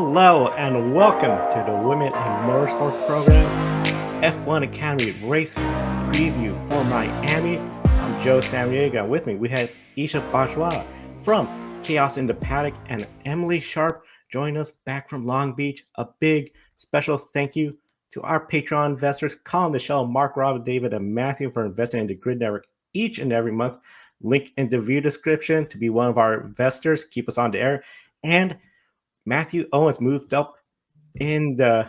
Hello and welcome to the Women in Motorsports program F1 Academy race preview for Miami. I'm Joe Samriega. With me, we have Esha Bajwa from Chaos in the Paddock and Emily Sharp joining us back from Long Beach. A big special thank you to our Patreon investors, Colin, Michelle, Mark, Rob, David, and Matthew for investing in the Grid Network each and every month. Link in the video description to be one of our investors. Keep us on the air. And Matthew Owens moved up in the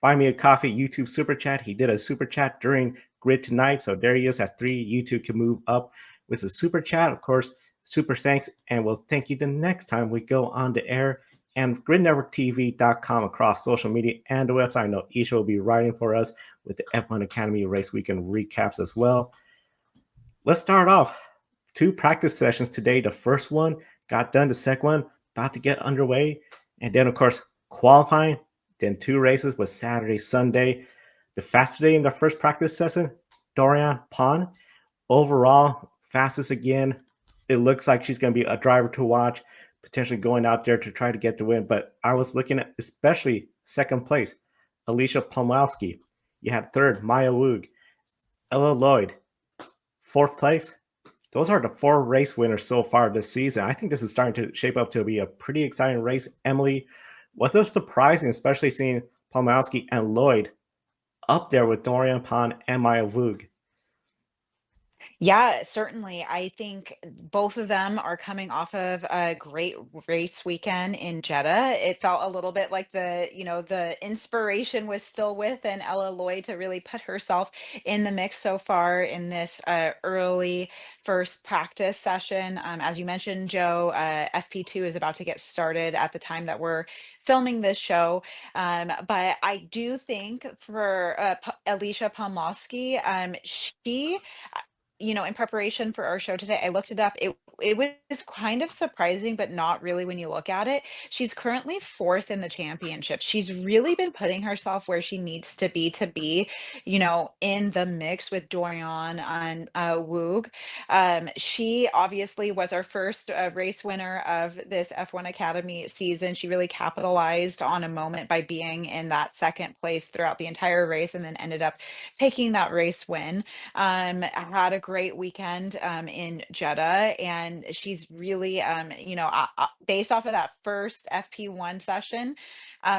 Buy Me a Coffee YouTube super chat. He did a super chat during Grid tonight. So there he is at 3. YouTube can move up with a super chat. Of course, super thanks. And we'll thank you the next time we go on the air. And gridnetworktv.com across social media and the website. I know Esha will be writing for us with the F1 Academy race weekend recaps as well. Let's start off. 2 practice sessions today. The first one got done. The second one about to get underway. And then, of course, qualifying, then 2 races with Saturday, Sunday. The fastest day in the first practice session, Doriane Pin. Overall, fastest again. It looks like she's going to be a driver to watch, potentially going out there to try to get the win. But I was looking at especially second place, Alicia Pomowski. You had third, Maya Weug, Ella Lloyd. Fourth place, those are the 4 race winners so far this season. I think this is starting to shape up to be a pretty exciting race. Emily, was it surprising, especially seeing Pomowski and Lloyd up there with Doriane Pin and Maya Weug? Yeah, certainly. I think both of them are coming off of a great race weekend in Jeddah. It felt a little bit like the inspiration was still with and Ella Lloyd to really put herself in the mix so far in this early first practice session. As you mentioned, Joe, FP2 is about to get started at the time that we're filming this show. But I do think for Alicia Pomosky, she in preparation for our show today, I looked it up. It was kind of surprising, but not really when you look at it. She's currently 4th in the championship. She's really been putting herself where she needs to be, in the mix with Dorian and Woog. She obviously was our first race winner of this F1 Academy season. She really capitalized on a moment by being in that second place throughout the entire race and then ended up taking that race win. Had a great weekend in Jeddah, and she's really, based off of that first FP1 session,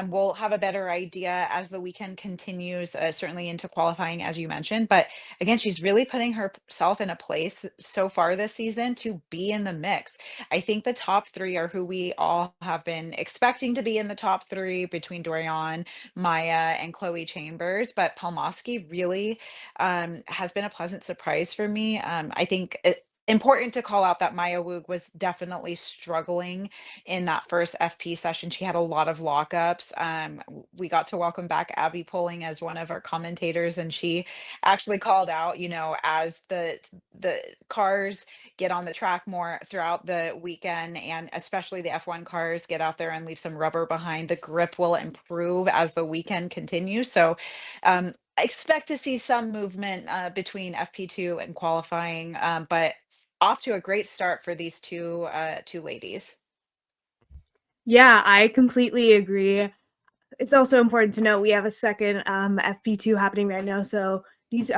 we'll have a better idea as the weekend continues, certainly into qualifying, as you mentioned. But again, she's really putting herself in a place so far this season to be in the mix. I think the top 3 are who we all have been expecting to be in the top 3 between Dorian, Maya, and Chloe Chambers. But Palmosky really has been a pleasant surprise for me. I think important to call out that Maya Woog was definitely struggling in that first FP session. She had a lot of lockups. We got to welcome back Abby Poling as one of our commentators, and she actually called out, as the cars get on the track more throughout the weekend, and especially the F1 cars get out there and leave some rubber behind, the grip will improve as the weekend continues. So I expect to see some movement between FP2 and qualifying, but off to a great start for these two ladies. Yeah, I completely agree. It's also important to note we have a second FP2 happening right now, so these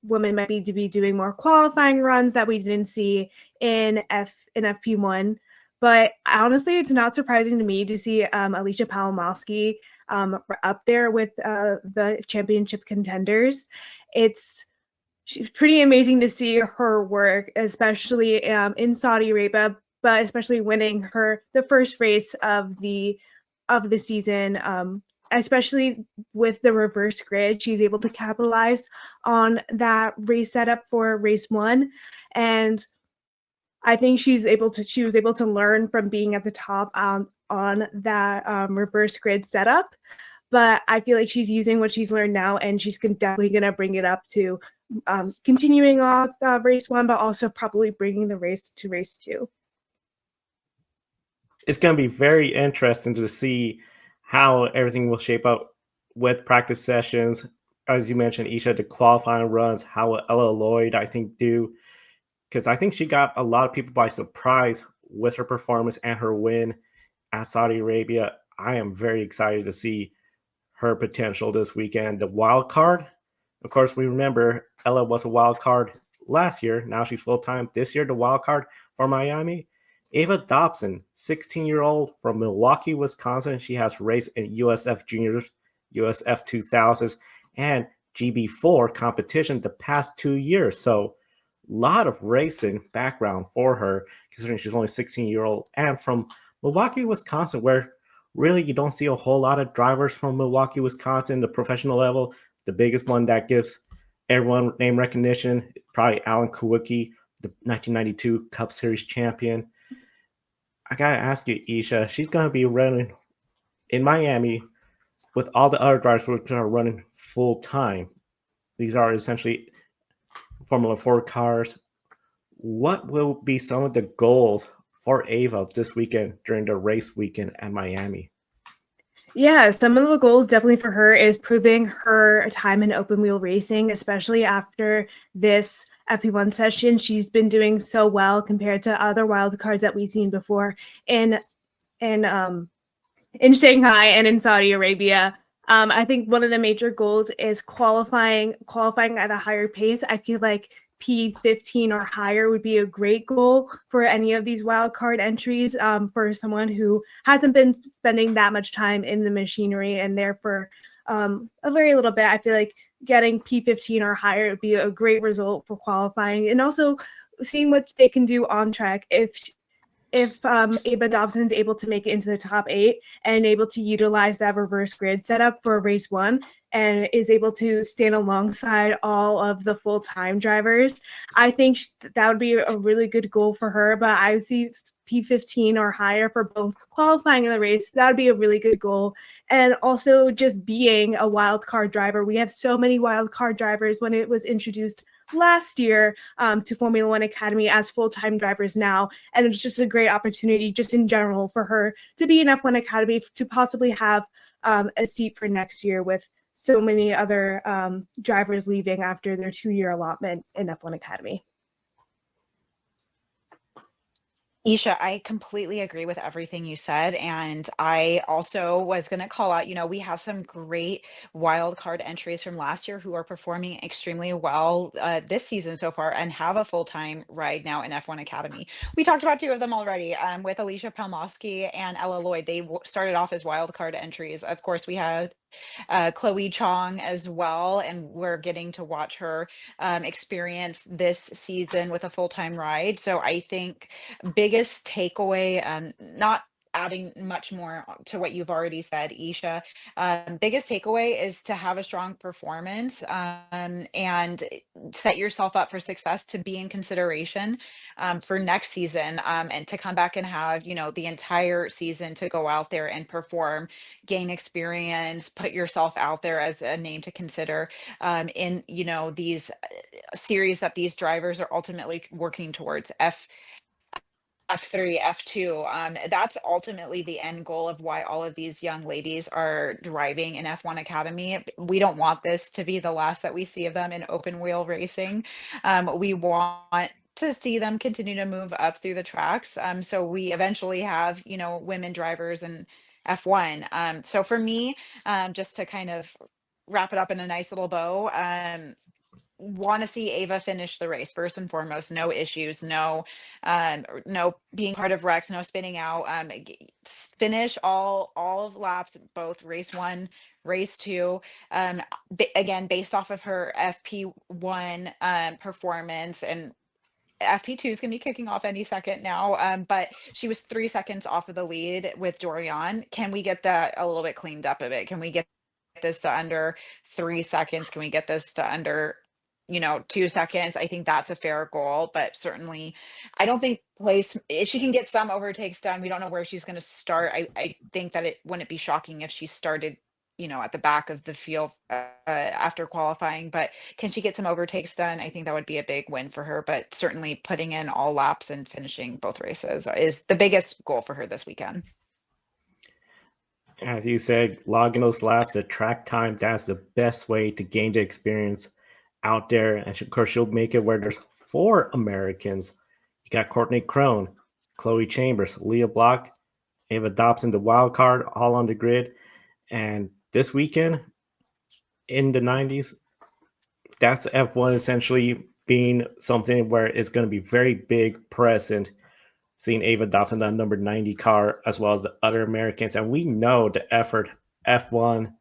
women might need to be doing more qualifying runs that we didn't see in FP1. But honestly, it's not surprising to me to see Alicia Palomowski up there with the championship contenders. She's pretty amazing to see her work, especially in Saudi Arabia, but especially winning the first race of the season. Especially with the reverse grid, she's able to capitalize on that race setup for race 1, and I think she was able to learn from being at the top on that reverse grid setup. But I feel like she's using what she's learned now, and she's definitely going to bring it up to continuing off race 1, but also probably bringing the race to race 2. It's going to be very interesting to see how everything will shape up with practice sessions. As you mentioned, Esha, the qualifying runs, how Ella Lloyd, I think, do. Because I think she got a lot of people by surprise with her performance and her win at Saudi Arabia. I am very excited to see her potential this weekend. The wild card, of course, we remember Ella was a wild card last year. Now she's full time. This year, the wild card for Miami, Ava Dobson, 16-year-old from Milwaukee, Wisconsin. She has raced in USF Juniors, USF 2000s, and GB4 competition the past 2 years. So, a lot of racing background for her, considering she's only 16-year-old and from Milwaukee, Wisconsin, where really you don't see a whole lot of drivers from Milwaukee, Wisconsin, the professional level. The biggest one that gives everyone name recognition, probably Alan Kawicki, the 1992 Cup Series champion. I gotta ask you, Esha, she's gonna be running in Miami with all the other drivers who are running full time. These are essentially Formula 4 cars. What will be some of the goals for Ava this weekend during the race weekend at Miami? Yeah, some of the goals definitely for her is proving her time in open wheel racing, especially after this FP1 session. She's been doing so well compared to other wildcards that we've seen before in Shanghai and in Saudi Arabia. I think one of the major goals is qualifying at a higher pace. I feel like P15 or higher would be a great goal for any of these wildcard entries, for someone who hasn't been spending that much time in the machinery and there for a very little bit. I feel like getting P15 or higher would be a great result for qualifying, and also seeing what they can do on track if Ava Dobson is able to make it into the top 8 and able to utilize that reverse grid setup for race 1 and is able to stand alongside all of the full-time drivers, I think that would be a really good goal for her. But I see P15 or higher for both qualifying in the race. That would be a really good goal. And also just being a wild card driver. We have so many wild card drivers when it was introduced last year to Formula One Academy as full-time drivers now. And it's just a great opportunity just in general for her to be in F1 Academy, to possibly have a seat for next year with so many other drivers leaving after their 2-year allotment in F1 Academy. Esha, I completely agree with everything you said. And I also was going to call out, we have some great wild card entries from last year who are performing extremely well this season so far and have a full-time ride now in F1 Academy. We talked about 2 of them already, with Alicia Palmowski and Ella Lloyd. They started off as wild card entries. Of course, we had Chloe Chong as well, and we're getting to watch her experience this season with a full-time ride. So I think biggest takeaway, not adding much more to what you've already said, Isha. Biggest takeaway is to have a strong performance, and set yourself up for success, to be in consideration for next season, and to come back and have, the entire season to go out there and perform, gain experience, put yourself out there as a name to consider in, these series that these drivers are ultimately working towards. F3, F2. That's ultimately the end goal of why all of these young ladies are driving in F1 Academy. We don't want this to be the last that we see of them in open wheel racing. We want to see them continue to move up through the tracks. So we eventually have, women drivers in F1. So for me, just to kind of wrap it up in a nice little bow, want to see Ava finish the race first and foremost. No issues, no being part of wrecks, no spinning out. Finish all of laps, both race 1, race 2. Again, based off of her FP1 performance, and FP2 is going to be kicking off any second now, but she was 3 seconds off of the lead with Doriane. Can we get that a little bit cleaned up a bit? Can we get this to under 3 seconds? Can we get this to under 2 seconds? I think that's a fair goal, but certainly I don't think place, if she can get some overtakes done, we don't know where she's going to start. I think that it wouldn't be shocking if she started, at the back of the field after qualifying, but can she get some overtakes done? I think that would be a big win for her, but certainly putting in all laps and finishing both races is the biggest goal for her this weekend. As you said, logging those laps at track time, that's the best way to gain the experience out there. And of course, she'll make it where there's 4 Americans. You got Courtney Crone, Chloe Chambers, Leah Block, Ava Dobson, the wild card, all on the grid. And this weekend in the 90s, that's F1 essentially being something where it's going to be very big present, seeing Ava Dobson, that number 90 car, as well as the other Americans. And we know the effort F1,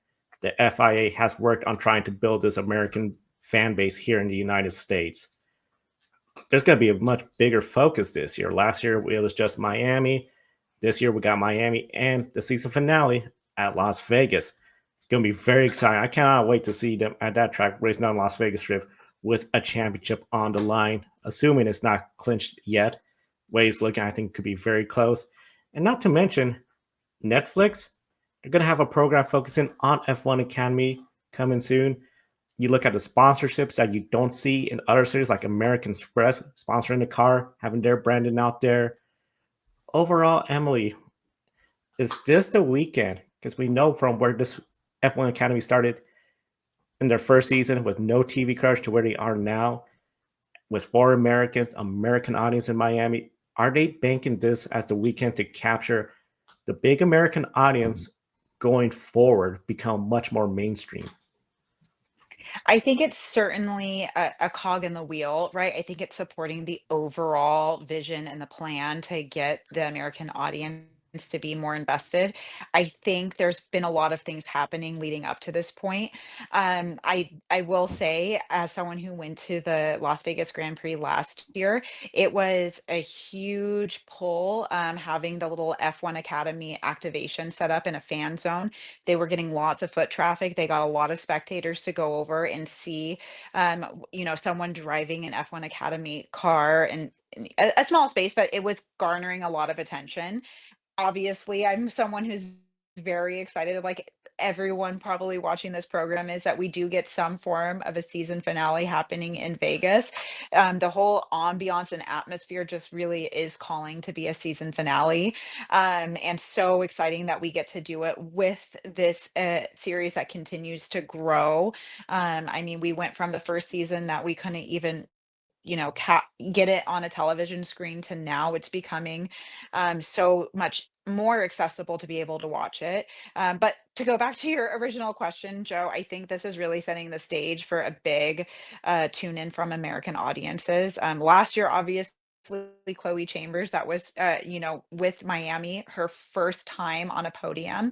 the FIA has worked on trying to build this American fan base here in the United States. There's going to be a much bigger focus this year. Last year, it was just Miami. This year, we got Miami and the season finale at Las Vegas. It's going to be very exciting. I cannot wait to see them at that track racing on Las Vegas Strip with a championship on the line, assuming it's not clinched yet. Ways looking, I think, could be very close. And not to mention, Netflix, they're going to have a program focusing on F1 Academy coming soon. You look at the sponsorships that you don't see in other series like American Express sponsoring the car, having their branding out there. Overall, Emily, is this the weekend? Because we know from where this F1 Academy started in their first season with no TV coverage to where they are now with 4 Americans, American audience in Miami. Are they banking this as the weekend to capture the big American audience going forward, become much more mainstream? I think it's certainly a cog in the wheel, right? I think it's supporting the overall vision and the plan to get the American audience to be more invested. I think there's been a lot of things happening leading up to this point. I will say, as someone who went to the Las Vegas Grand Prix last year, it was a huge pull having the little F1 Academy activation set up in a fan zone. They were getting lots of foot traffic. They got a lot of spectators to go over and see, someone driving an F1 Academy car and a small space, but it was garnering a lot of attention. Obviously, I'm someone who's very excited, like everyone probably watching this program is, that we do get some form of a season finale happening in Vegas. The whole ambiance and atmosphere just really is calling to be a season finale. And so exciting that we get to do it with this series that continues to grow. I mean, we went from the first season that we couldn't even get it on a television screen to now it's becoming so much more accessible to be able to watch it. But to go back to your original question, Joe, I think this is really setting the stage for a big tune in from American audiences. Last year, obviously, Chloe Chambers, that was, with Miami, her first time on a podium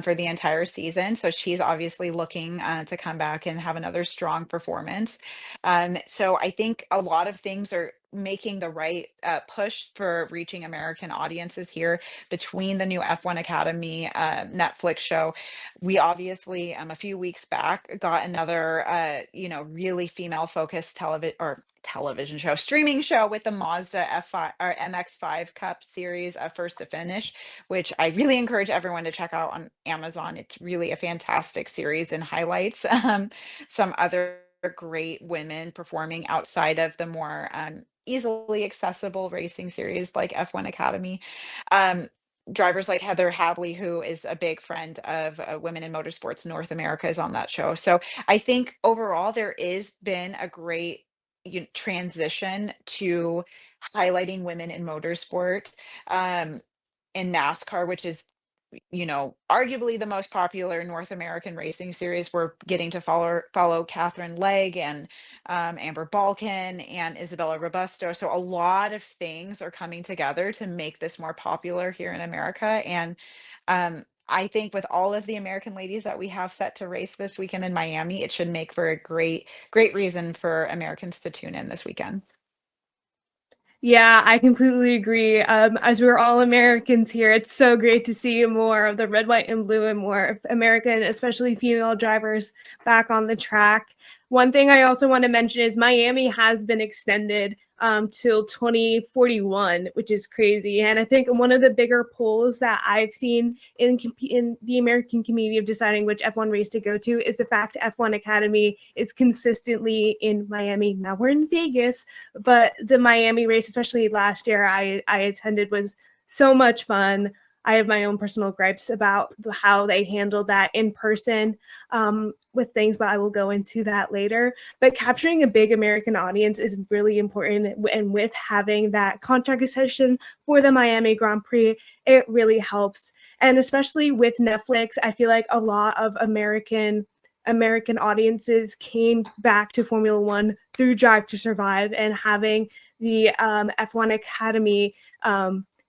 for the entire season. So she's obviously looking to come back and have another strong performance. So I think a lot of things are making the right push for reaching American audiences here between the new F1 Academy Netflix show. We obviously, a few weeks back, got another, really female focused television show, streaming show with the Mazda F5 or MX5 Cup series, First to Finish, which I really encourage everyone to check out on Amazon. It's really a fantastic series and highlights some other great women performing outside of the more easily accessible racing series like F1 Academy. Um, Drivers like Heather Hadley, who is a big friend of Women in Motorsports North America, is on that show. So I think overall there is been a great transition to highlighting women in motorsport um, in NASCAR, which is arguably the most popular North American racing series. We're getting to follow Catherine Legg and Amber Balkan and Isabella Robusto. So a lot of things are coming together to make this more popular here in America. And I think with all of the American ladies that we have set to race this weekend in Miami, it should make for a great, great reason for Americans to tune in this weekend. Yeah, I completely agree. As we're all Americans here, it's so great to see more of the red, white, and blue and more of American, especially female drivers back on the track. One thing I also want to mention is Miami has been extended till 2041, which is crazy. And I think one of the bigger polls that I've seen in the American community of deciding which F1 race to go to is the fact F1 Academy is consistently in Miami. Now we're in Vegas, but the Miami race, especially last year I attended, was so much fun. I have my own personal gripes about how they handled that in person with things, but I will go into that later. But capturing a big American audience is really important. And with having that contract session for the Miami Grand Prix, it really helps. And especially with Netflix, I feel like a lot of American audiences came back to Formula One through Drive to Survive, and having the F1 Academy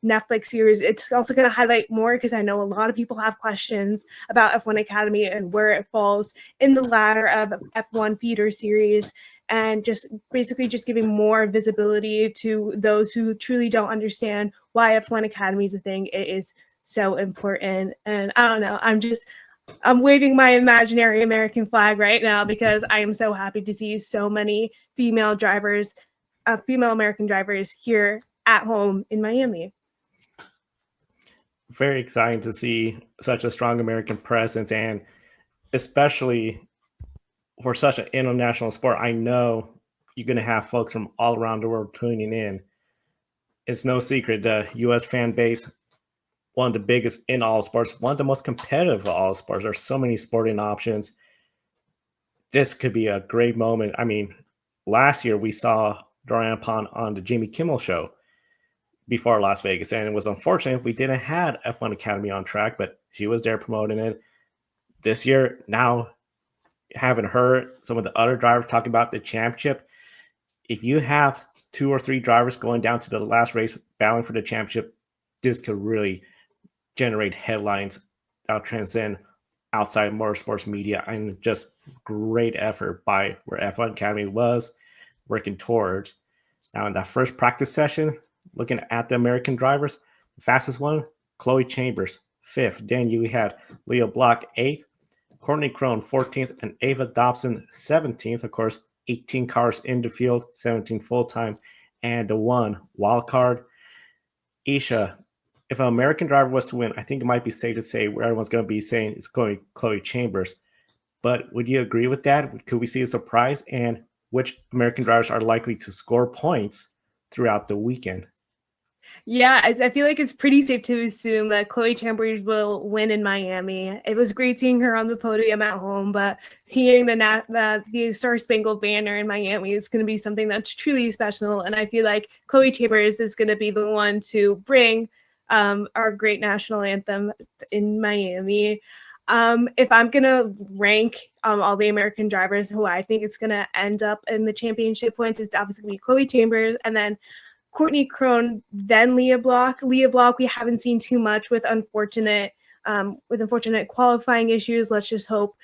Netflix series, it's also going to highlight more, because I know a lot of people have questions about F1 Academy and where it falls in the ladder of F1 feeder series, and just basically just giving more visibility to those who truly don't understand why F1 Academy is a thing. It is so important. And I don't know, I'm waving my imaginary American flag right now, because I am so happy to see so many female American drivers here at home in Miami. Very exciting to see such a strong American presence, and especially for such an international sport. I know you're going to have folks from all around the world tuning in. It's no secret the U.S. fan base, one of the biggest in all sports, one of the most competitive of all sports. There's so many sporting options. This could be a great moment. I mean, last year we saw Doriane Pin on the Jimmy Kimmel show before Las Vegas, and it was unfortunate we didn't have F1 Academy on track, but she was there promoting it. This year, now having her, some of the other drivers talking about the championship, if you have 2 or 3 drivers going down to the last race battling for the championship, this could really generate headlines that'll transcend outside motorsports media, and just great effort by where F1 Academy was working towards. Now, in that first practice session, looking at the American drivers, the fastest one, Chloe Chambers, 5th. Then you had Leah Block, 8th, Courtney Crone, 14th, and Ava Dobson, 17th. Of course, 18 cars in the field, 17 full-time, and the one wild card. Esha, if an American driver was to win, I think it might be safe to say where everyone's going to be saying it's going Chloe Chambers. But would you agree with that? Could we see a surprise? And which American drivers are likely to score points throughout the weekend? Yeah, I feel like it's pretty safe to assume that Chloe Chambers will win in Miami. It was great seeing her on the podium at home, but seeing the Star Spangled Banner in Miami is going to be something that's truly special. And I feel like Chloe Chambers is going to be the one to bring our great national anthem in Miami. If I'm going to rank all the American drivers who I think is going to end up in the championship points, it's obviously going to be Chloe Chambers, and then Courtney Crone, then Leah Block. Leah Block, we haven't seen too much with unfortunate qualifying issues. Let's just hope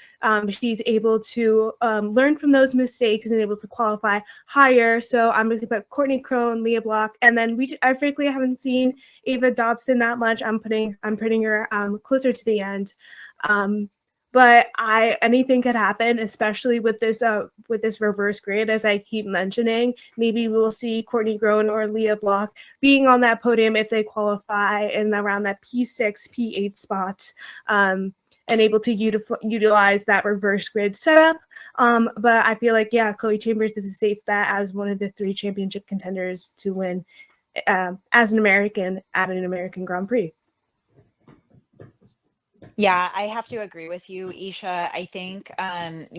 she's able to learn from those mistakes and able to qualify higher. So I'm going to put Courtney Crone, Leah Block, and then I frankly haven't seen Ava Dobson that much. I'm putting her closer to the end. But anything could happen, especially with this reverse grid, as I keep mentioning. Maybe we'll see Courtney Crone or Leah Block being on that podium if they qualify in around that P6, P8 spots, and able to utilize that reverse grid setup. But I feel like, yeah, Chloe Chambers is a safe bet as one of the 3 championship contenders to win as an American at an American Grand Prix. Yeah, I have to agree with you, Esha. I think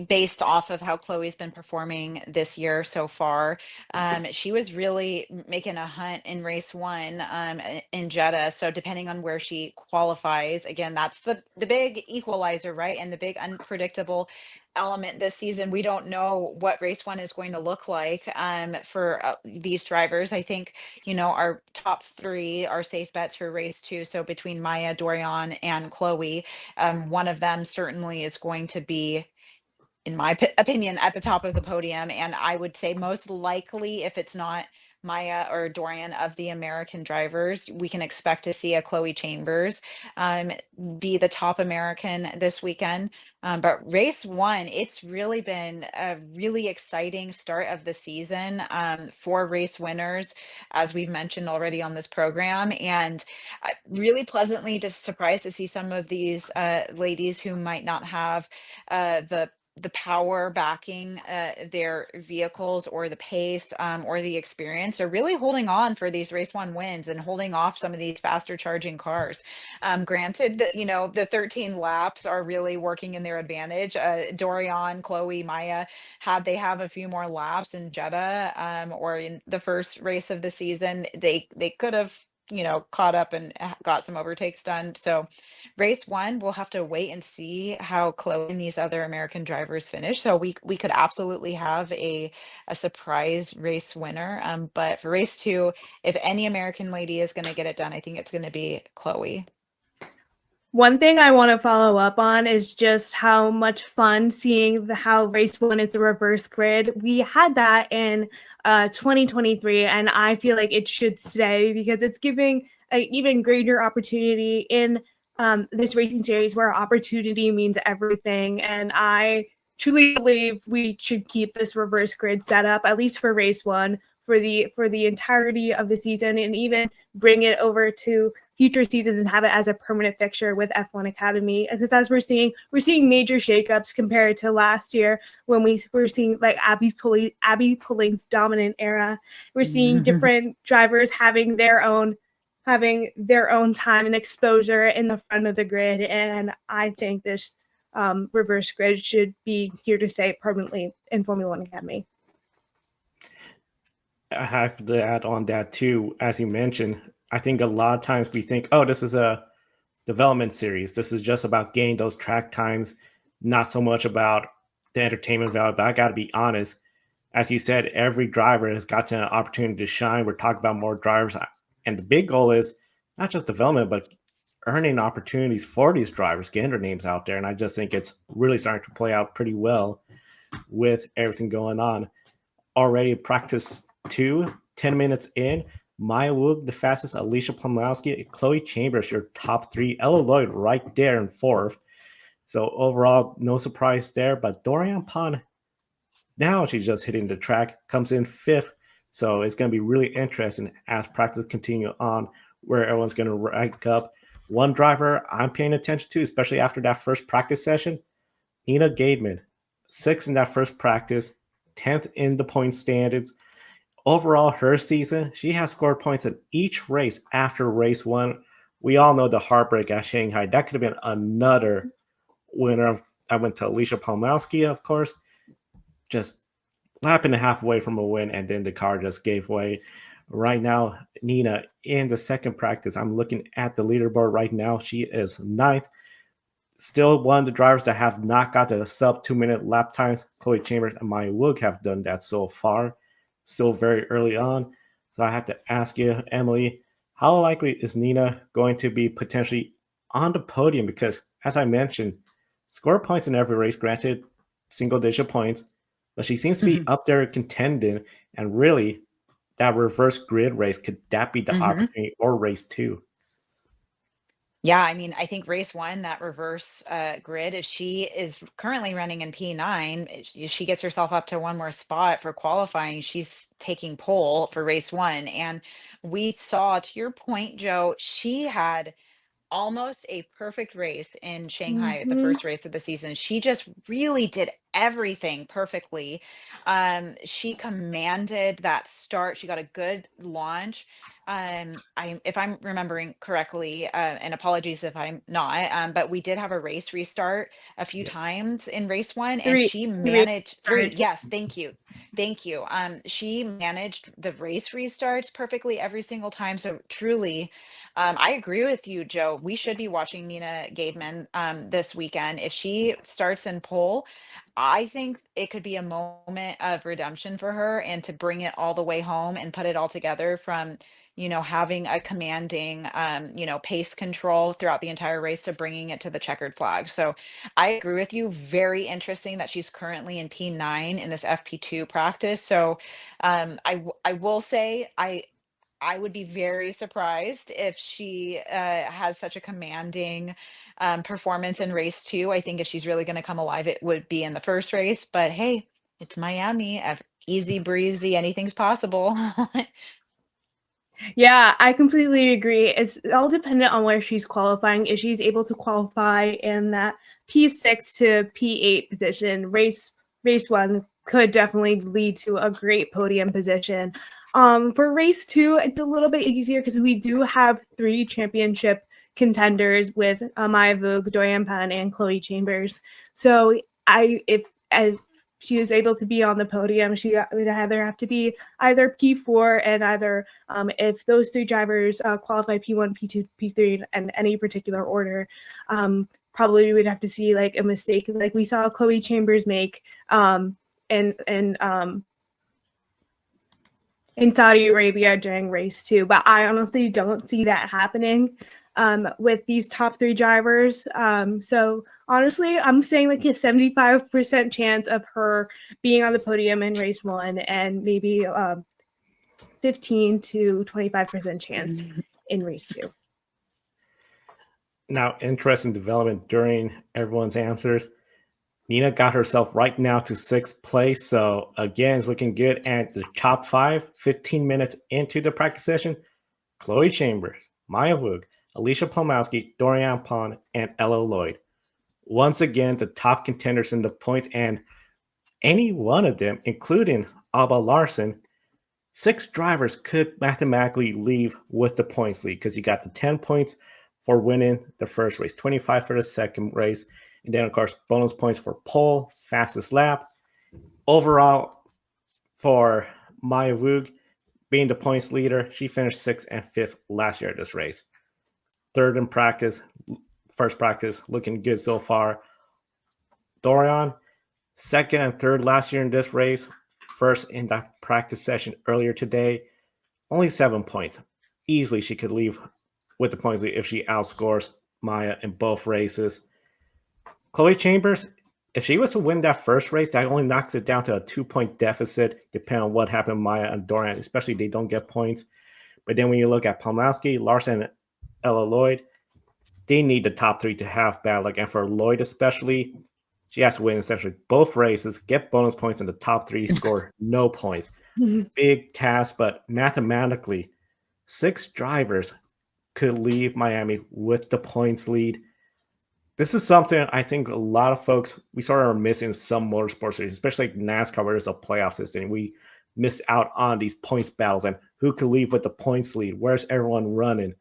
based off of how Chloe's been performing this year so far, she was really making a hunt in race 1 in Jeddah. So depending on where she qualifies, again, that's the big equalizer, right? And the big unpredictable element this season. We don't know what race 1 is going to look like for these drivers. I think, our top 3 are safe bets for race 2. So between Maya, Doriane, and Chloe, one of them certainly is going to be, in my opinion, at the top of the podium. And I would say most likely, if it's not Maya or Dorian of the American drivers, we can expect to see a Chloe Chambers be the top American this weekend. But race 1, it's really been a really exciting start of the season for race winners, as we've mentioned already on this program. And really pleasantly just surprised to see some of these ladies who might not have the the power backing their vehicles or the pace or the experience are really holding on for these race one wins and holding off some of these faster charging cars. Granted that, you know, the 13 laps are really working in their advantage. Doriane, Chloe, Maya, had they have a few more laps in Jeddah or in the first race of the season, they could have, you know, caught up and got some overtakes done. So race one, we'll have to wait and see how Chloe and these other American drivers finish. So we could absolutely have a surprise race winner. But for race two, if any American lady is going to get it done, I think it's going to be Chloe. One thing I want to follow up on is just how much fun seeing how race one is a reverse grid. We had that in 2023, and I feel like it should stay because it's giving an even greater opportunity in this racing series where opportunity means everything. And I truly believe we should keep this reverse grid setup, at least for race one, for the entirety of the season, and even bring it over to future seasons and have it as a permanent fixture with F1 Academy. Because as we're seeing major shakeups compared to last year when we were seeing like Abby Pulling's dominant era. We're seeing different drivers having their own time and exposure in the front of the grid. And I think this reverse grid should be here to stay permanently in Formula One Academy. I have to add on that too, as you mentioned. I think a lot of times we think, oh, this is a development series. This is just about getting those track times, not so much about the entertainment value. But I got to be honest, as you said, every driver has gotten an opportunity to shine. We're talking about more drivers, and the big goal is not just development, but earning opportunities for these drivers, getting their names out there. And I just think it's really starting to play out pretty well with everything going on. Already practice 10 minutes in. Maya Weug, the fastest, Alicia Plumowski, Chloe Chambers, your top three, Ella Lloyd right there in fourth. So overall, no surprise there. But Doriane Pin, now she's just hitting the track, comes in fifth. So it's going to be really interesting as practice continue on where everyone's going to rank up. One driver I'm paying attention to, especially after that first practice session, Nina Gaidman, sixth in that first practice, 10th in the point standings. Overall, her season, she has scored points in each race after race one. We all know the heartbreak at Shanghai. That could have been another winner. I went to Alicia Palmowski, of course, just lap and a half away from a win, and then the car just gave way. Right now, Nina, in the second practice, I'm looking at the leaderboard right now. She is ninth. Still one of the drivers that have not got the sub 2-minute lap times. Chloe Chambers and Maya Weug have done that so far. Still very early on. So I have to ask you, Emily, how likely is Nina going to be potentially on the podium? Because as I mentioned, score points in every race, granted single digit points, but she seems to be up there contending. And really, that reverse grid race, could that be the opportunity, or race two? Yeah, I mean, I think race one, that reverse grid, if she is currently running in P9, she gets herself up to one more spot for qualifying. She's taking pole for race one. And we saw, to your point, Joe, she had almost a perfect race in Shanghai, the first race of the season. She just really did everything perfectly. She commanded that start. She got a good launch. If I'm remembering correctly, and apologies if I'm not, but we did have a race restart a few times in race one, and she managed three. Yes, thank you. Thank you. She managed the race restarts perfectly every single time. So truly, I agree with you, Joe. We should be watching Nina Gaidman this weekend. If she starts in pole, I think it could be a moment of redemption for her and to bring it all the way home and put it all together from, you know, having a commanding, you know, pace control throughout the entire race to bringing it to the checkered flag. So I agree with you. Very interesting that she's currently in P9 in this FP2 practice. So I will say I would be very surprised if she has such a commanding performance in race two. I think if she's really going to come alive, it would be in the first race. But hey, it's Miami. Easy breezy. Anything's possible. Yeah, I completely agree. It's all dependent on where she's qualifying. If she's able to qualify in that P6 to P8 position. Race 1 could definitely lead to a great podium position. For race 2, it's a little bit easier because we do have 3 championship contenders with Maya Weug, Doriane Pin, and Chloe Chambers. So if she is able to be on the podium, she would either have to be either P4 and either if those 3 drivers qualify P1, P2, P3 in any particular order, probably we would have to see like a mistake like we saw Chloe Chambers make in Saudi Arabia during race 2. But I honestly don't see that happening with these top 3 drivers. So honestly, I'm saying like a 75% chance of her being on the podium in race 1 and maybe 15 to 25% chance in race 2. Now, interesting development during everyone's answers. Nina got herself right now to 6th place. So again, it's looking good. And the top 5, 15 minutes into the practice session, Chloe Chambers, Maya Weug, Alicia Plomowski, Doriane Pin, and Ella Lloyd. Once again, the top contenders in the points, and any one of them, including Alba Larson, 6 drivers could mathematically leave with the points lead because you got the 10 points for winning the first race, 25 for the second race, and then, of course, bonus points for pole, fastest lap. Overall, for Maya Weug, being the points leader, she finished 6th and 5th last year at this race. 3rd in practice, first practice, looking good so far. Doriane, 2nd and 3rd last year in this race, 1st in that practice session earlier today. Only 7 points. Easily she could leave with the points lead if she outscores Maya in both races. Chloe Chambers, if she was to win that first race, that only knocks it down to a 2-point deficit, depending on what happened to Maya and Doriane, especially they don't get points. But then when you look at Plomowski, Larson, and Ella Lloyd, they need the top 3 to have bad luck. And for Lloyd especially, she has to win essentially both races, get bonus points, and the top 3 score no points. Big task, but mathematically, 6 drivers could leave Miami with the points lead. This is something I think a lot of folks, we sort of are missing some motorsports series, especially like NASCAR, where there's a playoff system. We miss out on these points battles and who could leave with the points lead. Where's everyone running?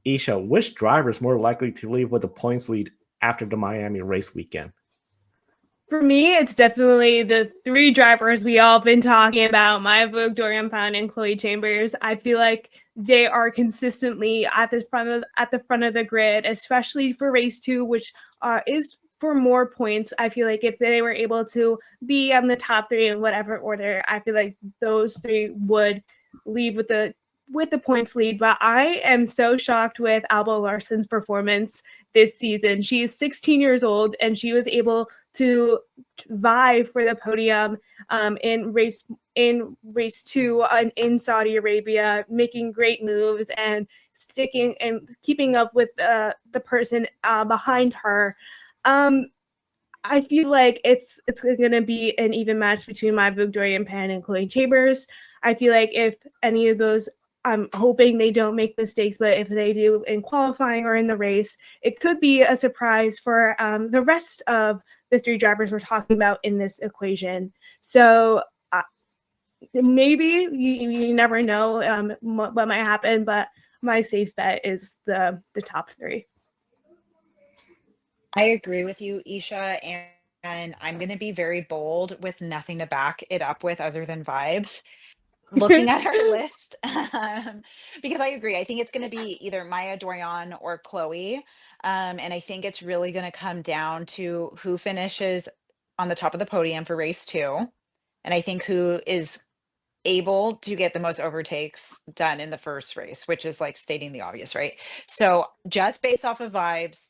Esha, which driver is more likely to leave with the points lead after the Miami race weekend? For me, it's definitely the 3 drivers we all been talking about, Maya Weug, Doriane Pin, and Chloe Chambers. I feel like they are consistently at the front of the grid, especially for race 2, which is for more points. I feel like if they were able to be on the top 3 in whatever order, I feel like those 3 would leave with the points lead. But I am so shocked with Alba Larson's performance this season. She is 16 years old and she was able to vie for the podium in race 2 in Saudi Arabia, making great moves and sticking and keeping up with the person behind her. I feel like it's going to be an even match between Maya Weug, Doriane Pin, and Chloe Chambers. I feel like if any of those, I'm hoping they don't make mistakes, but if they do in qualifying or in the race, it could be a surprise for the rest of the 3 drivers we're talking about in this equation. So maybe you never know what might happen, but my safe bet is the top 3. I agree with you, Esha, and I'm going to be very bold with nothing to back it up with other than vibes. Looking at our list, because I agree. I think it's going to be either Maya, Doriane, or Chloe. And I think it's really going to come down to who finishes on the top of the podium for race 2. And I think who is able to get the most overtakes done in the first race, which is like stating the obvious, right? So just based off of vibes,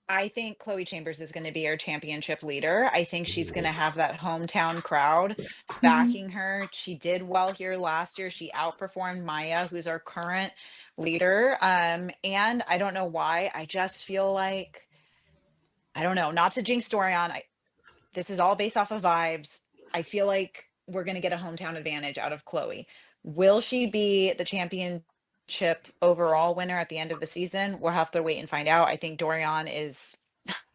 I think Chloe Chambers is going to be our championship leader. I think she's going to have that hometown crowd backing her. She did well here last year. She outperformed Maya, who's our current leader. And I don't know why. I just feel like, I don't know, not to jinx Doriane. This is all based off of vibes. I feel like we're going to get a hometown advantage out of Chloe. Will she be the championship overall winner at the end of the season? We'll have to wait and find out. I think Doriane is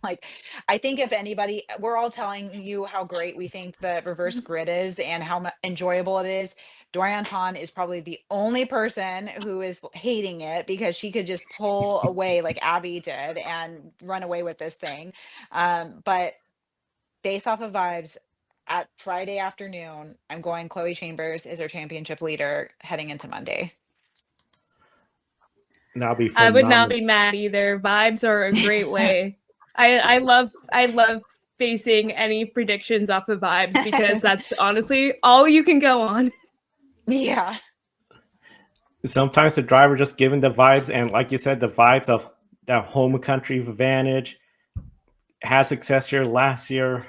Like, I think if anybody, we're all telling you how great we think the reverse grid is and how enjoyable it is. Doriane Pin is probably the only person who is hating it because she could just pull away like Abby did and run away with this thing. But based off of vibes, at Friday afternoon, I'm going Chloe Chambers is our championship leader heading into Monday. That'll be I would not phenomenal. be mad either. Vibes are a great way. I love basing any predictions off of vibes because that's honestly all you can go on. Yeah. Sometimes the driver just given the vibes, and like you said, the vibes of that home country advantage, had success here last year.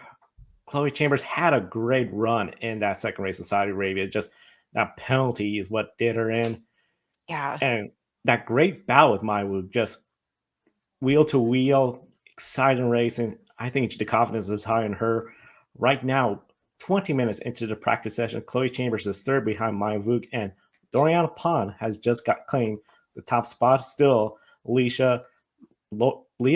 Chloe Chambers had a great run in that second race in Saudi Arabia. Just that penalty is what did her in. Yeah. And that great bout with Maya Weug, just wheel to wheel, exciting racing. I think the confidence is high in her. Right now, 20 minutes into the practice session, Chloe Chambers is third behind Maya Weug, and Doriane Pin has just got claimed the top spot. Still, Leah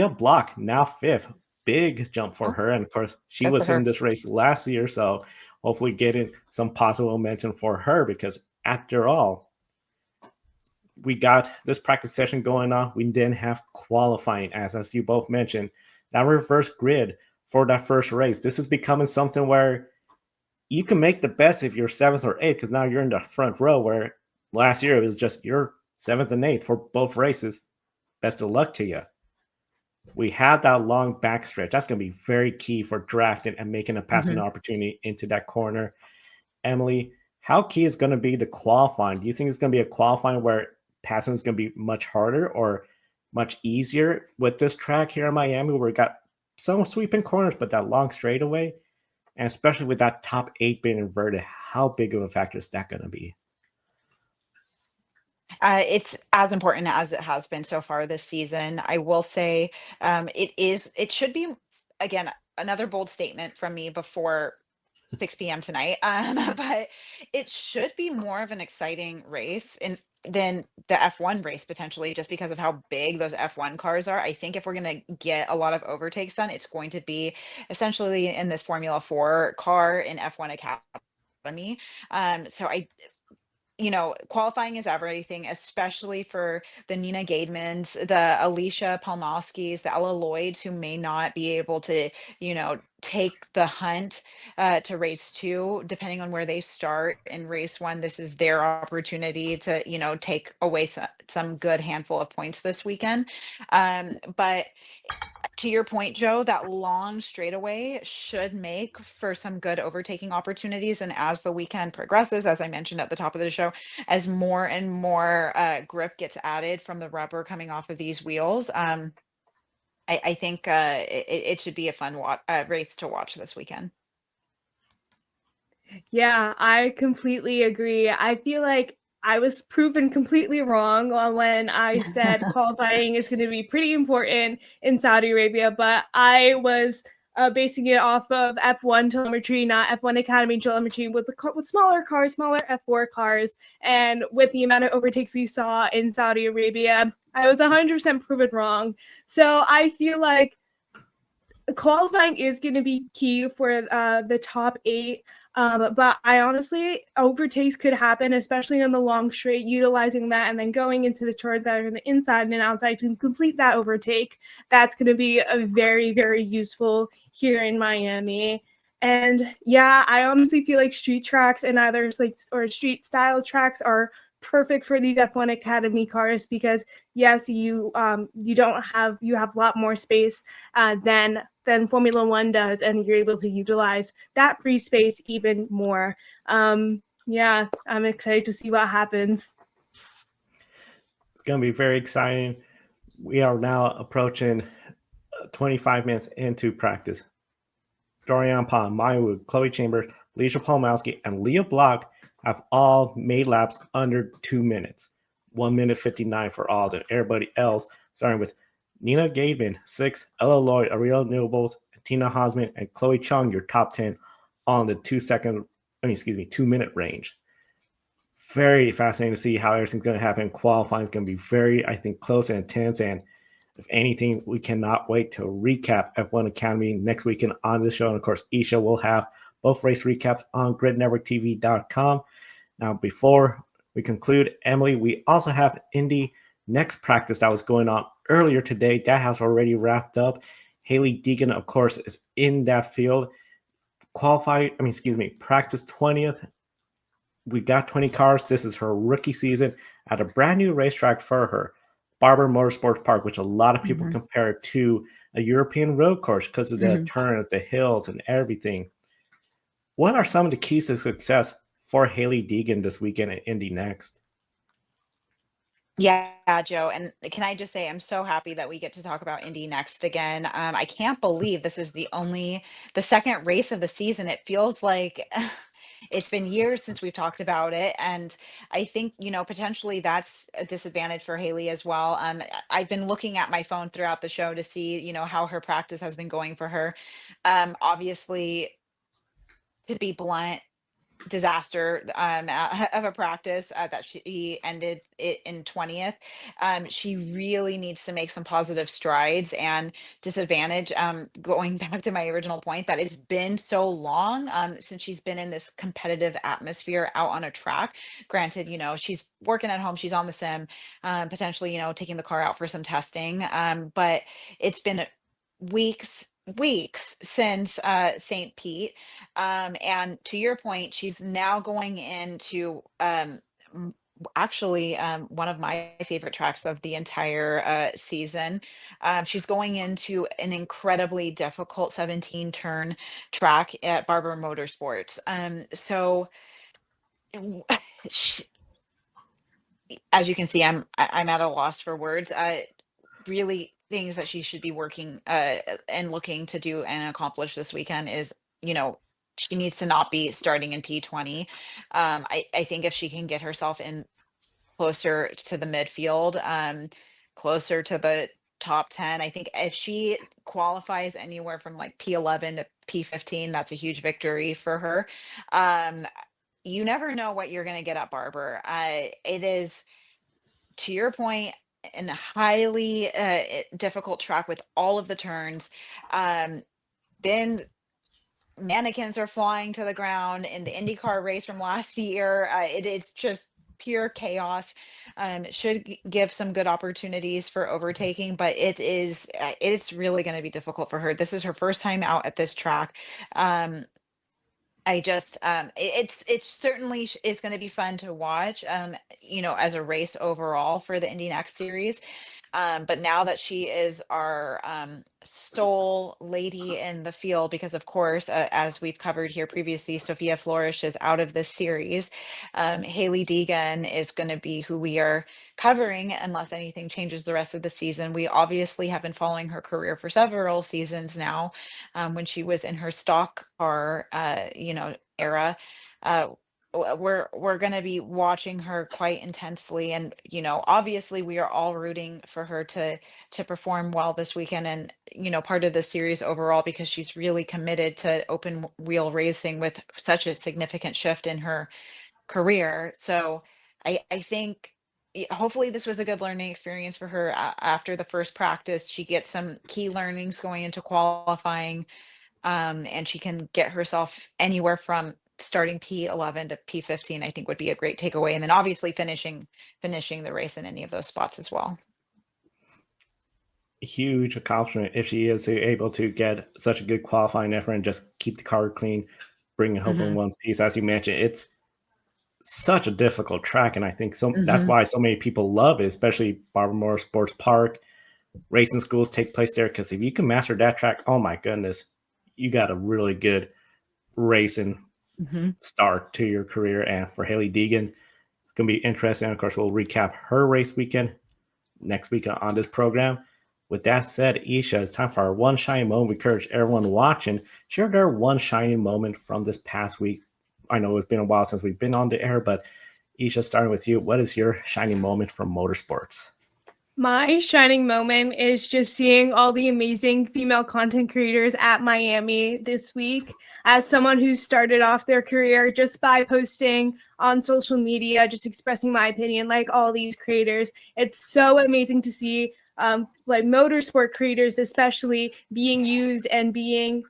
Block now fifth. Big jump for Oh, her. And of course, she good for was in her. this race last year. So hopefully getting some positive momentum for her because after all, we got this practice session going on. We didn't have qualifying, as you both mentioned. That reverse grid for that first race. This is becoming something where you can make the best if you're seventh or eighth, because now you're in the front row, where last year it was just you're seventh and eighth for both races. Best of luck to you. We have that long backstretch. That's going to be very key for drafting and making a passing opportunity into that corner. Emily, how key is going to be the qualifying? Do you think it's going to be a qualifying where passing is going to be much harder or much easier with this track here in Miami, where we got some sweeping corners, but that long straightaway, and especially with that top 8 being inverted, how big of a factor is that going to be? It's as important as it has been so far this season. I will say, it should be, again, another bold statement from me before 6 p.m. tonight. But it should be more of an exciting race than the F1 race potentially, just because of how big those F1 cars are. I think if we're going to get a lot of overtakes done, it's going to be essentially in this Formula 4 car in F1 Academy. So qualifying is everything, especially for the Nina Gaidmans, the Alicia Palmowskis, the Ella Lloyds, who may not be able to, take the hunt to race two, depending on where they start in race one. This is their opportunity to, take away some good handful of points this weekend. But to your point, Joe, that long straightaway should make for some good overtaking opportunities. And as the weekend progresses, as I mentioned at the top of the show, as more and more grip gets added from the rubber coming off of these wheels, I think it should be a fun race to watch this weekend. Yeah, I completely agree. I feel like I was proven completely wrong when I said qualifying is going to be pretty important in Saudi Arabia, but I was basing it off of F1 telemetry, not F1 Academy telemetry, with smaller cars, smaller F4 cars, and with the amount of overtakes we saw in Saudi Arabia, I was 100% proven wrong. So I feel like qualifying is going to be key for the top 8. But I honestly, overtakes could happen, especially on the long straight, utilizing that and then going into the turns that are on the inside and outside to complete that overtake. That's going to be a very, very useful here in Miami. And yeah, I honestly feel like street tracks and either or street style tracks are perfect for these F1 Academy cars because yes, you have a lot more space than Formula One does, and you're able to utilize that free space even more. Yeah, I'm excited to see what happens. It's going to be very exciting. We are now approaching 25 minutes into practice. Doriane Pin, Maya Weug, Chloe Chambers, Alicia Palmowski, and Leah Block have all made laps under 2 minutes. 1 minute 59 for all of them. Everybody else, starting with Nina Gaidman, 6, Ella Lloyd, Ariel Nobles, Tina Hosman, and Chloe Chung, your top 10 on the 2 minute range. Very fascinating to see how everything's going to happen. Qualifying is going to be very, I think, close and intense. And If anything, we cannot wait to recap F1 Academy next weekend on this show. And of course, Esha will have both race recaps on gridnetworktv.com. Now, before we conclude, Emily, we also have Indy next practice that was going on earlier today. That has already wrapped up. Hailie Deegan, of course, is in that field. Practice 20th. We got 20 cars. This is her rookie season at a brand new racetrack for her, Barber Motorsports Park, which a lot of people compare it to a European road course because of the turns, the hills, and everything. What are some of the keys to success for Hailie Deegan this weekend at Indy Next? Yeah, Joe. And can I just say, I'm so happy that we get to talk about Indy Next again. I can't believe this is the second race of the season. It feels like it's been years since we've talked about it. And I think, potentially that's a disadvantage for Hailie as well. I've been looking at my phone throughout the show to see, how her practice has been going for her. Obviously, to be blunt, disaster of a practice that she ended it in 20th. She really needs to make some positive strides, and disadvantage, going back to my original point, that it's been so long since she's been in this competitive atmosphere out on a track. Granted, she's working at home, she's on the sim, potentially, taking the car out for some testing, but it's been weeks since St. Pete. And to your point, she's now going into actually one of my favorite tracks of the entire season. She's going into an incredibly difficult 17 turn track at Barber Motorsports. So sh- as you can see, I'm at a loss for words. Really, things that she should be working and looking to do and accomplish this weekend is, she needs to not be starting in P20. I think if she can get herself in closer to the midfield, closer to the top 10, I think if she qualifies anywhere from like P11 to P15, that's a huge victory for her. Um, you never know what you're going to get at Barber. It is, to your point, in a highly difficult track with all of the turns. Um, then mannequins are flying to the ground in the IndyCar race from last year. It is just pure chaos. Should give some good opportunities for overtaking, but it's really going to be difficult for her. This is her first time out at this track. Um, I just it's certainly is going to be fun to watch, as a race overall for the Indy Next series. But now that she is our sole lady in the field, because of course, as we've covered here previously, Sophia Flores is out of this series. Hailie Deegan is going to be who we are covering unless anything changes the rest of the season. We obviously have been following her career for several seasons now, when she was in her stock car, era. Uh, we're going to be watching her quite intensely, and obviously we are all rooting for her to perform well this weekend, and part of the series overall, because she's really committed to open wheel racing with such a significant shift in her career. So I think, hopefully this was a good learning experience for her. After the first practice, she gets some key learnings going into qualifying, and she can get herself anywhere from starting P11 to P15, I think would be a great takeaway. And then obviously finishing the race in any of those spots as well. Huge accomplishment if she is able to get such a good qualifying effort and just keep the car clean, bring it home in one piece. As you mentioned, it's such a difficult track, and I think that's why so many people love it, especially Barber Motorsports Park. Racing schools take place there because if you can master that track, oh my goodness, you got a really good racing start to your career. And for Hailie Deegan, it's going to be interesting. Of course, we'll recap her race weekend next week on this program. With that said, Esha, it's time for our one shining moment. We encourage everyone watching, share their one shining moment from this past week. I know it's been a while since we've been on the air, but Esha, starting with you, what is your shining moment from motorsports? My shining moment is just seeing all the amazing female content creators at Miami this week. As someone who started off their career just by posting on social media, just expressing my opinion, like all these creators, it's so amazing to see like motorsport creators, especially being used and being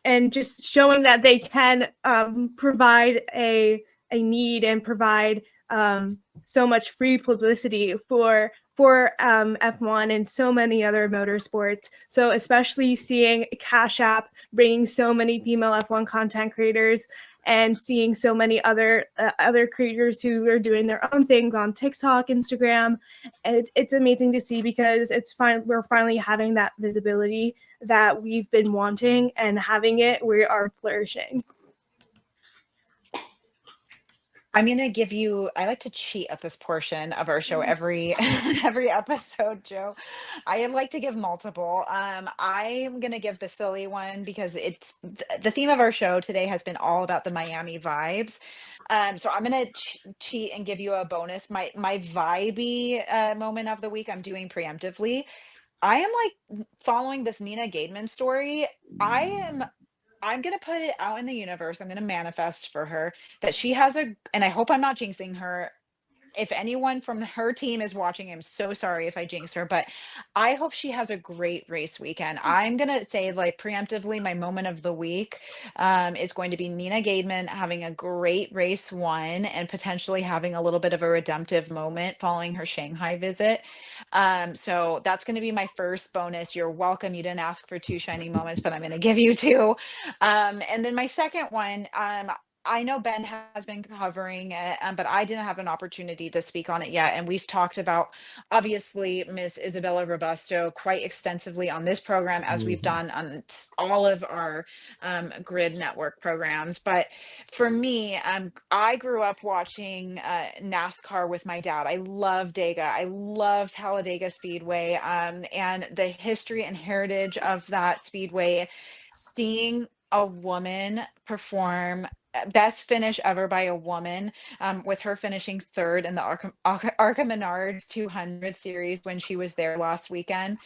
and just showing that they can provide a need and provide so much free publicity for F1 and so many other motorsports. So especially seeing Cash App bringing so many female F1 content creators and seeing so many other creators who are doing their own things on TikTok, Instagram. And it's amazing to see because we're finally having that visibility that we've been wanting, and having it, we are flourishing. I'm gonna give you. I like to cheat at this portion of our show every every episode, Joe. I like to give multiple. I'm gonna give the silly one because it's the theme of our show today has been all about the Miami vibes. So I'm gonna cheat and give you a bonus. My vibey moment of the week. I'm doing preemptively. I am like following this Nina Gaidman story. I am I'm gonna put it out in the universe. I'm gonna manifest for her that she has and I hope I'm not jinxing her. If anyone from her team is watching, I'm so sorry if I jinx her, but I hope she has a great race weekend. I'm gonna say, like, preemptively, my moment of the week is going to be Nina Gaidman having a great race one and potentially having a little bit of a redemptive moment following her Shanghai visit. So that's going to be my first bonus. You're welcome. You didn't ask for two shining moments, but I'm going to give you two. And then my second one, I know Ben has been covering it, but I didn't have an opportunity to speak on it yet. And we've talked about, obviously, Miss Isabella Robusto quite extensively on this program, as we've done on all of our Grid Network programs. But for me, I grew up watching NASCAR with my dad. I love Dega. I love Talladega Speedway, and the history and heritage of that speedway. Seeing a woman perform best finish ever by a woman, with her finishing third in the Arca Menards 200 series when she was there last weekend.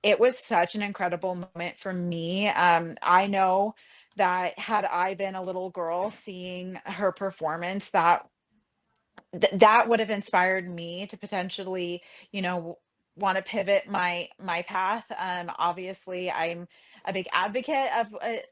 It was such an incredible moment for me. I know that had I been a little girl seeing her performance, that would have inspired me to potentially, want to pivot my path. Obviously, I'm a big advocate of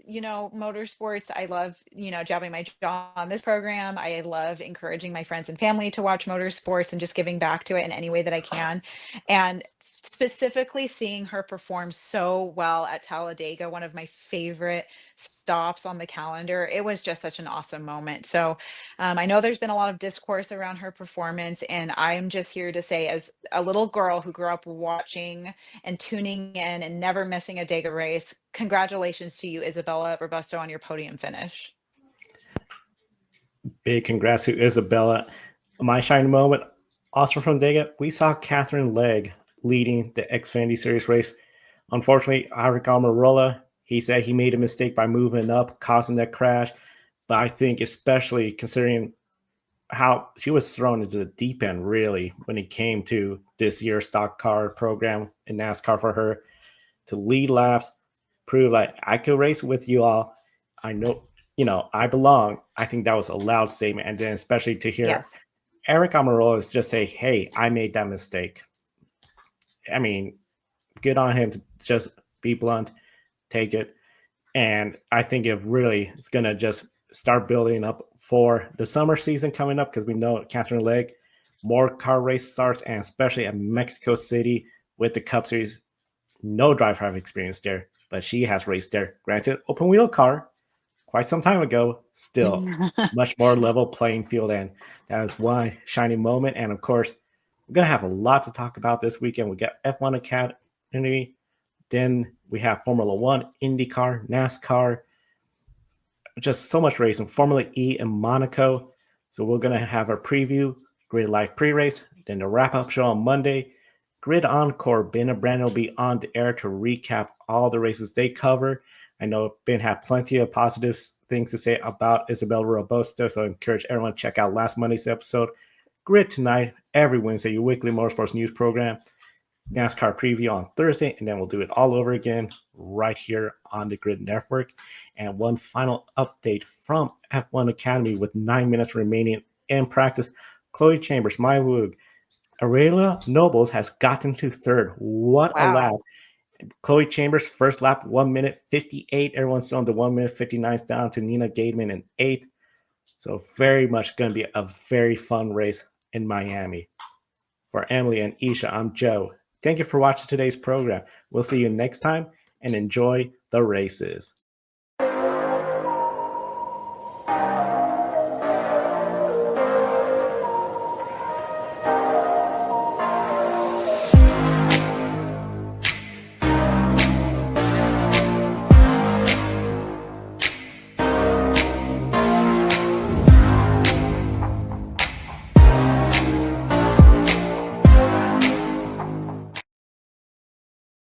motorsports. I love jabbing my jaw on this program. I love encouraging my friends and family to watch motorsports and just giving back to it in any way that I can. And specifically seeing her perform so well at Talladega, one of my favorite stops on the calendar. It was just such an awesome moment. So I know there's been a lot of discourse around her performance, and I'm just here to say, as a little girl who grew up watching and tuning in and never missing a Dega race, congratulations to you, Isabella Robusto, on your podium finish. Big congrats to Isabella. My shining moment, also from Dega, we saw Catherine Legg leading the Xfinity Series race. Unfortunately, Eric Almirola, he said he made a mistake by moving up, causing that crash. But I think, especially considering how she was thrown into the deep end, really, when it came to this year's stock car program in NASCAR, for her to lead laps, prove like I could race with you all. I know, I belong. I think that was a loud statement. And then especially to hear Yes. Eric Almirola just say, hey, I made that mistake. I mean, good on him to just be blunt, take it. And I think it really is going to just start building up for the summer season coming up, because we know Catherine Legg, more car race starts, and especially at Mexico City with the Cup Series. No driver have experience there, but she has raced there. Granted, open wheel car quite some time ago, still much more level playing field. And that is one shining moment. And of course, we're going to have a lot to talk about this weekend. We got F1 Academy. Then we have Formula One, IndyCar, NASCAR, just so much racing. Formula E in Monaco. So we're going to have a preview, Grid Live pre-race, then the wrap-up show on Monday. Grid Encore, Ben and Brandon will be on the air to recap all the races they cover. I know Ben had plenty of positive things to say about Isabella Robusto, so I encourage everyone to check out last Monday's episode. Grid Tonight, every Wednesday, your weekly motorsports news program. NASCAR preview on Thursday, and then we'll do it all over again right here on the Grid Network. And one final update from F1 Academy with 9 minutes remaining in practice. Chloe Chambers, Maya Weug, Aurelia Nobles has gotten to third. What a Wow. lap. Chloe Chambers, first lap, 1 minute 58. Everyone's still on the 1 minute 59 down to Nina Gateman in eighth. So very much going to be a very fun race in Miami. For Emily and Esha, I'm Joe. Thank you for watching today's program. We'll see you next time and enjoy the races.